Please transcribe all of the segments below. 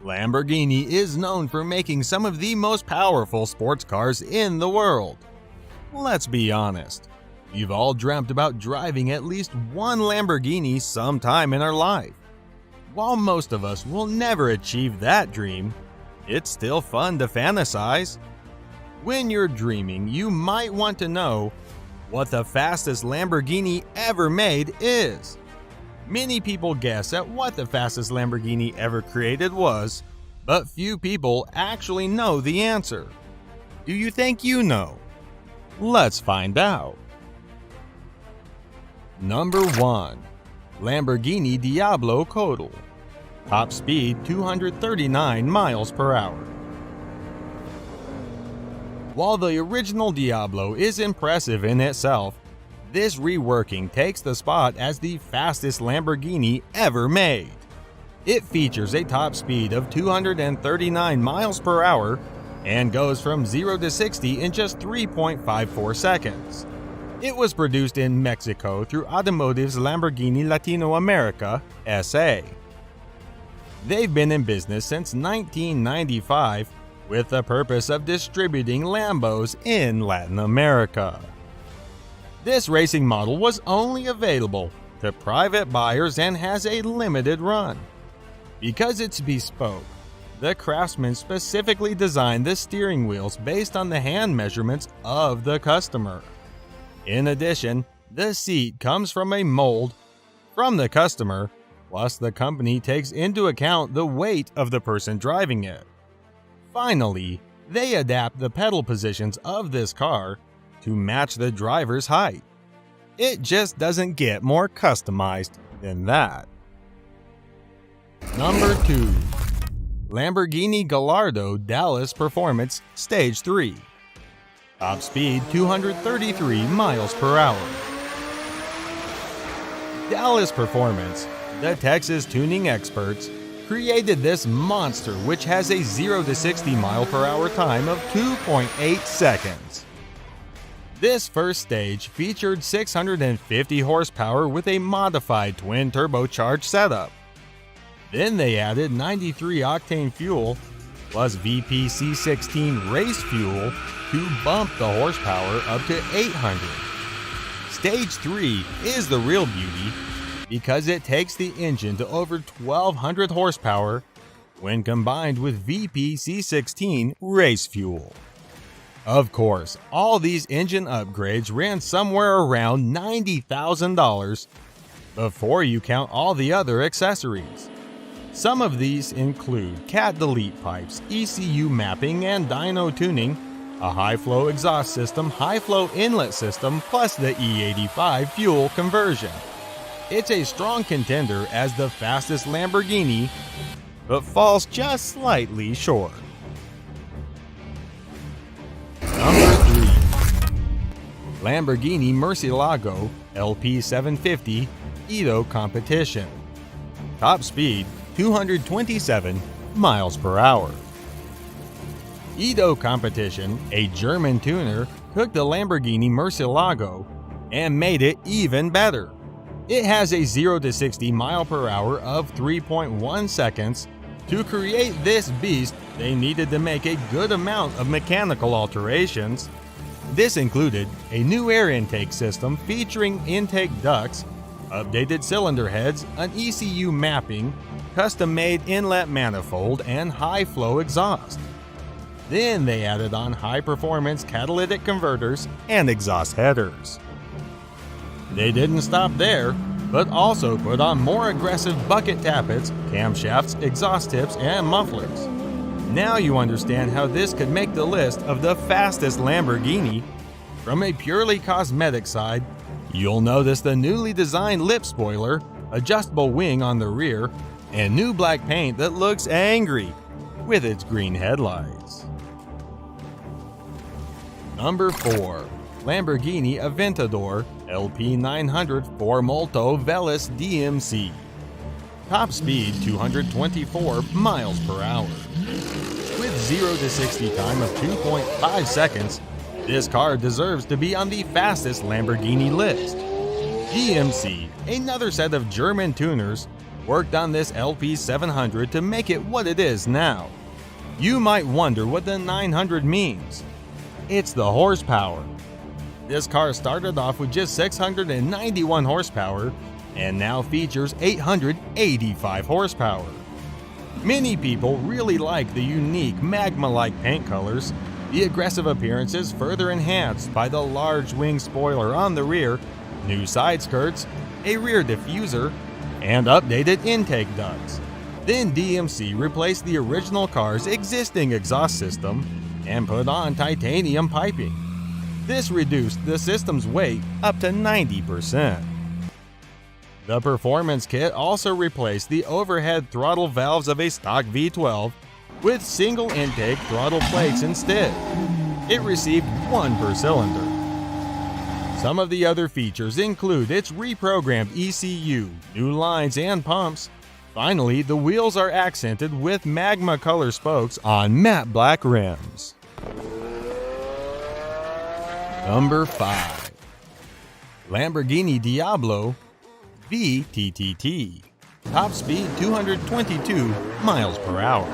Lamborghini is known for making some of the most powerful sports cars in the world. Let's be honest, we've all dreamt about driving at least one Lamborghini sometime in our life. While most of us will never achieve that dream, it's still fun to fantasize. When you're dreaming, you might want to know what the fastest Lamborghini ever made is. Many people guess at what the fastest Lamborghini ever created was, but few people actually know the answer. Do you think you know? Let's find out. Number 1. Lamborghini Diablo Codal. Top speed 239 miles per hour. While the original Diablo is impressive in itself, this reworking takes the spot as the fastest Lamborghini ever made. It features a top speed of 239 miles per hour and goes from 0 to 60 in just 3.54 seconds. It was produced in Mexico through Automotive's Lamborghini Latino America, SA. They've been in business since 1995 with the purpose of distributing Lambos in Latin America. This racing model was only available to private buyers and has a limited run. Because it's bespoke, the craftsman specifically designed the steering wheels based on the hand measurements of the customer. In addition, the seat comes from a mold from the customer, plus the company takes into account the weight of the person driving it. Finally, they adapt the pedal positions of this car to match the driver's height. It just doesn't get more customized than that. Number 2. Lamborghini Gallardo Dallas Performance Stage 3. Top speed 233 miles per hour. Dallas Performance, the Texas tuning experts, created this monster which has a 0 to 60 mile per hour time of 2.8 seconds. This first stage featured 650 horsepower with a modified twin turbocharged setup. Then they added 93 octane fuel plus VPC16 race fuel to bump the horsepower up to 800. Stage 3 is the real beauty because it takes the engine to over 1200 horsepower when combined with VPC16 race fuel. Of course, all these engine upgrades ran somewhere around $90,000 before you count all the other accessories. Some of these include cat delete pipes, ECU mapping and dyno tuning, a high-flow exhaust system, high-flow inlet system, plus the E85 fuel conversion. It's a strong contender as the fastest Lamborghini, but falls just slightly short. Number 3. Lamborghini Murcielago LP750 Edo Competition. Top speed 227 miles per hour. Edo Competition, a German tuner, took the Lamborghini Murcielago and made it even better. It has a 0 to 60 mile per hour of 3.1 seconds. To create this beast, they needed to make a good amount of mechanical alterations. This included a new air intake system featuring intake ducts, updated cylinder heads, an ECU mapping, custom-made inlet manifold, and high-flow exhaust. Then they added on high-performance catalytic converters and exhaust headers. They didn't stop there, but also put on more aggressive bucket tappets, camshafts, exhaust tips, and mufflers. Now you understand how this could make the list of the fastest Lamborghini. From a purely cosmetic side, you'll notice the newly designed lip spoiler, adjustable wing on the rear, and new black paint that looks angry with its green headlights. Number 4. Lamborghini Aventador LP900 4Molto Veloce DMC. Top speed 224 miles per hour. With 0 to 60 time of 2.5 seconds, this car deserves to be on the fastest Lamborghini list. DMC, another set of German tuners, worked on this LP700 to make it what it is now. You might wonder what the 900 means. It's the horsepower. This car started off with just 691 horsepower and now features 885 horsepower. Many people really like the unique magma-like paint colors. The aggressive appearance is further enhanced by the large wing spoiler on the rear, new side skirts, a rear diffuser, and updated intake ducts. Then DMC replaced the original car's existing exhaust system and put on titanium piping. This reduced the system's weight up to 90%. The performance kit also replaced the overhead throttle valves of a stock V12 with single intake throttle plates instead. It received 1 per cylinder. Some of the other features include its reprogrammed ECU, new lines and pumps. Finally, the wheels are accented with magma color spokes on matte black rims. Number 5. Lamborghini Diablo VTTT. Top speed 222 miles per hour.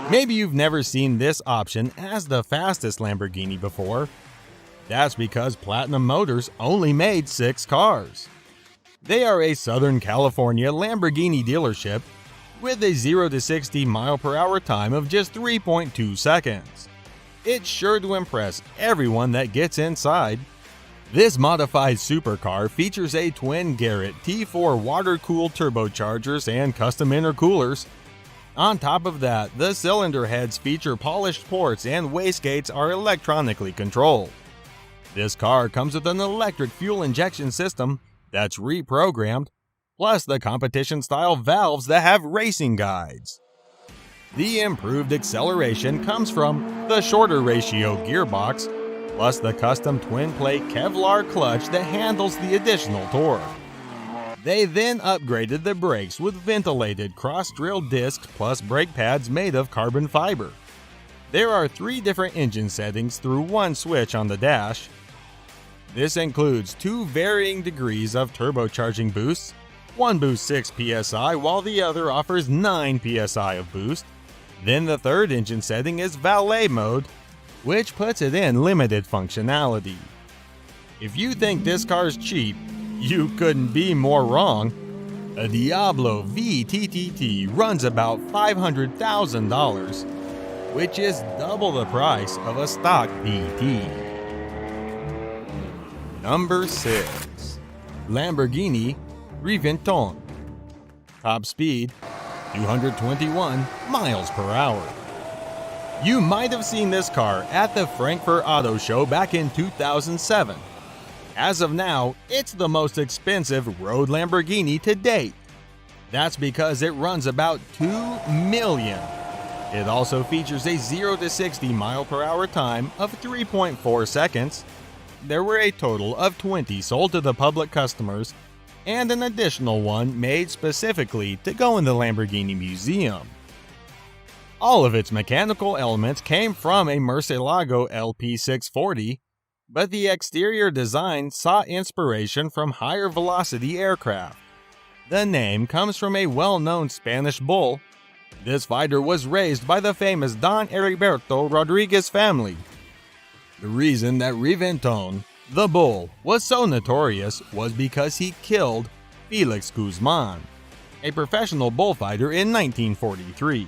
Maybe you've never seen this option as the fastest Lamborghini before. That's because Platinum Motors only made 6 cars. They are a Southern California Lamborghini dealership with a 0 to 60 mile per hour time of just 3.2 seconds. It's sure to impress everyone that gets inside. This modified supercar features a twin Garrett T4 water-cooled turbochargers and custom intercoolers. On top of that, the cylinder heads feature polished ports and wastegates are electronically controlled. This car comes with an electric fuel injection system that's reprogrammed, plus the competition-style valves that have racing guides. The improved acceleration comes from the shorter ratio gearbox, plus the custom twin-plate Kevlar clutch that handles the additional torque. They then upgraded the brakes with ventilated cross-drilled discs plus brake pads made of carbon fiber. There are 3 different engine settings through 1 switch on the dash. This includes 2 varying degrees of turbocharging boosts. One boosts 6 psi while the other offers 9 psi of boost. Then the third engine setting is valet mode, which puts it in limited functionality. If you think this car's cheap, you couldn't be more wrong. A Diablo VTTT runs about $500,000, which is double the price of a stock VT. Number 6. Lamborghini Reventone. Top speed 221 miles per hour. You might have seen this car at the Frankfurt Auto Show back in 2007. As of now, it's the most expensive road Lamborghini to date. That's because it runs about $2 million. It also features a 0 to 60 mile per hour time of 3.4 seconds. There were a total of 20 sold to the public customers, and an additional one made specifically to go in the Lamborghini Museum. All of its mechanical elements came from a Murcielago LP640, but the exterior design sought inspiration from higher velocity aircraft. The name comes from a well-known Spanish bull. This fighter was raised by the famous Don Heriberto Rodriguez family. The reason that Reventone, the bull, was so notorious was because he killed Felix Guzman, a professional bullfighter in 1943.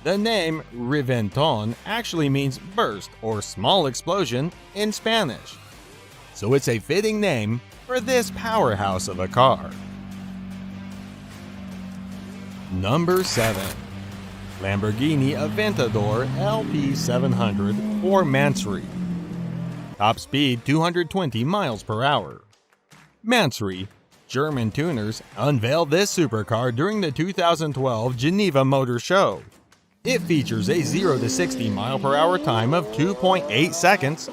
The name Reventone actually means burst or small explosion in Spanish, so it's a fitting name for this powerhouse of a car. Number 7. Lamborghini Aventador LP700 or Mansory. Top speed 220 miles per hour. Mansory, German tuners, unveiled this supercar during the 2012 Geneva Motor Show. It features a 0 to 60 mile per hour time of 2.8 seconds.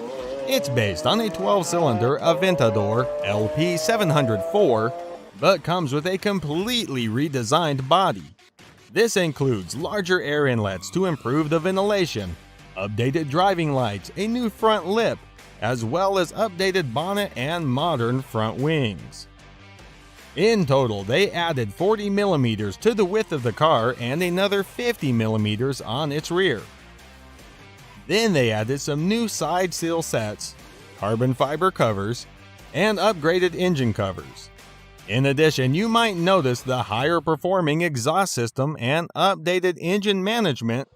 It's based on a 12-cylinder Aventador LP704, but comes with a completely redesigned body. This includes larger air inlets to improve the ventilation, updated driving lights, a new front lip, as well as updated bonnet and modern front wings. In total, they added 40 millimeters to the width of the car and another 50 millimeters on its rear. Then they added some new side sill sets, carbon fiber covers, and upgraded engine covers. In addition, you might notice the higher performing exhaust system and updated engine management,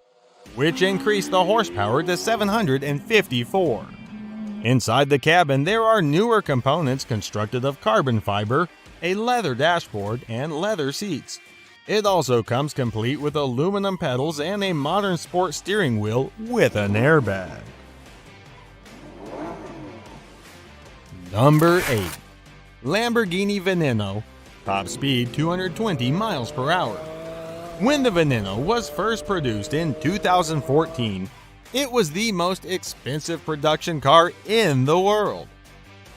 which increased the horsepower to 754. Inside the cabin, there are newer components constructed of carbon fiber, a leather dashboard, and leather seats. It also comes complete with aluminum pedals and a modern sport steering wheel with an airbag. Number 8. Lamborghini Veneno, top speed 220 miles per hour. When the Veneno was first produced in 2014, it was the most expensive production car in the world.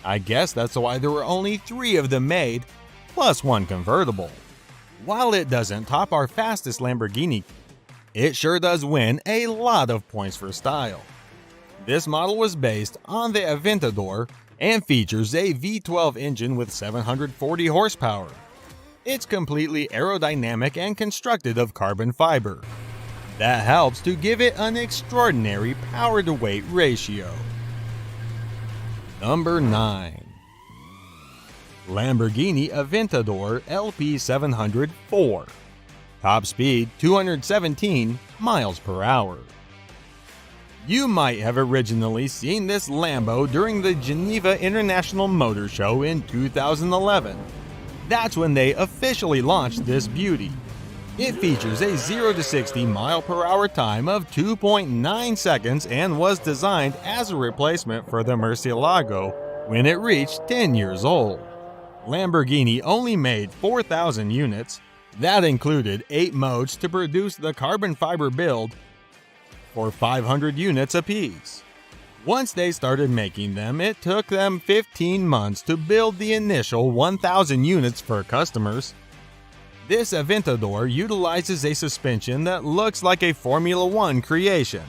I guess that's why there were only 3 of them made, plus one convertible. While it doesn't top our fastest Lamborghini, it sure does win a lot of points for style. This model was based on the Aventador and features a V12 engine with 740 horsepower. It's completely aerodynamic and constructed of carbon fiber. That helps to give it an extraordinary power-to-weight ratio. Number 9. Lamborghini Aventador LP700 4. Top speed 217 miles per hour. You might have originally seen this Lambo during the Geneva International Motor Show in 2011. That's when they officially launched this beauty. It features a 0 to 60 mile per hour time of 2.9 seconds and was designed as a replacement for the Murcielago when it reached 10 years old. Lamborghini only made 4,000 units. That included 8 modes to produce the carbon fiber build for 500 units apiece. Once they started making them, it took them 15 months to build the initial 1,000 units for customers. This Aventador utilizes a suspension that looks like a Formula One creation.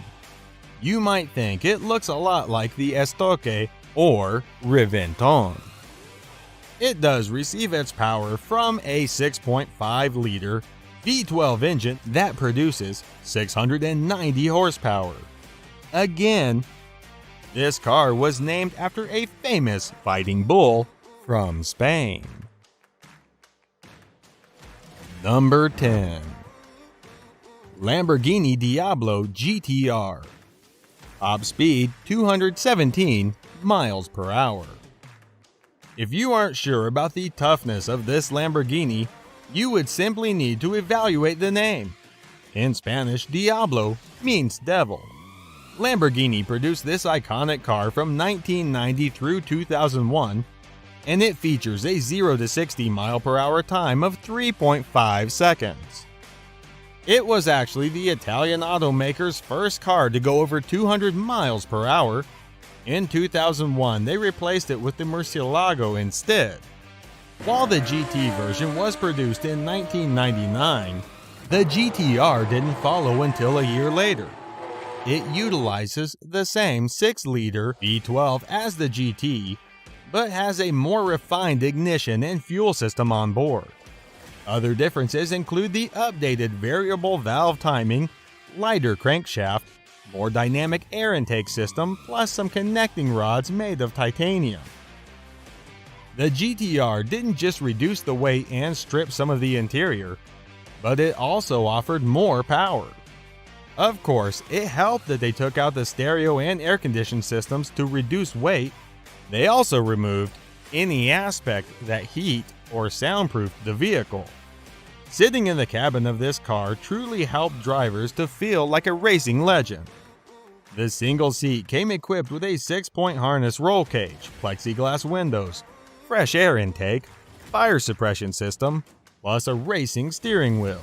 You might think it looks a lot like the Estoque or Riventon. It does receive its power from a 6.5-liter V12 engine that produces 690 horsepower. Again, this car was named after a famous fighting bull from Spain. Number 10. Lamborghini Diablo GTR. Top speed 217 miles per hour. If you aren't sure about the toughness of this Lamborghini, you would simply need to evaluate the name. In Spanish, Diablo means devil. Lamborghini produced this iconic car from 1990 through 2001, and it features a 0 to 60 mile per hour time of 3.5 seconds. It was actually the Italian automaker's first car to go over 200 miles per hour. In 2001, they replaced it with the Murcielago instead. While the GT version was produced in 1999, the GTR didn't follow until a year later. It utilizes the same 6-liter V12 as the GT, but has a more refined ignition and fuel system on board. Other differences include the updated variable valve timing, lighter crankshaft, more dynamic air intake system, plus some connecting rods made of titanium. The GTR didn't just reduce the weight and strip some of the interior, but it also offered more power. Of course, it helped that they took out the stereo and air conditioning systems to reduce weight. They also removed any aspect that heat or soundproofed the vehicle. Sitting in the cabin of this car truly helped drivers to feel like a racing legend. The single seat came equipped with a 6-point harness roll cage, plexiglass windows, fresh air intake, fire suppression system, plus a racing steering wheel.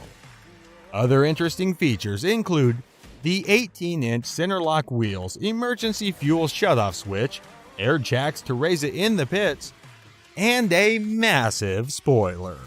Other interesting features include the 18-inch center lock wheels, emergency fuel shutoff switch, air jacks to raise it in the pits, and a massive spoiler.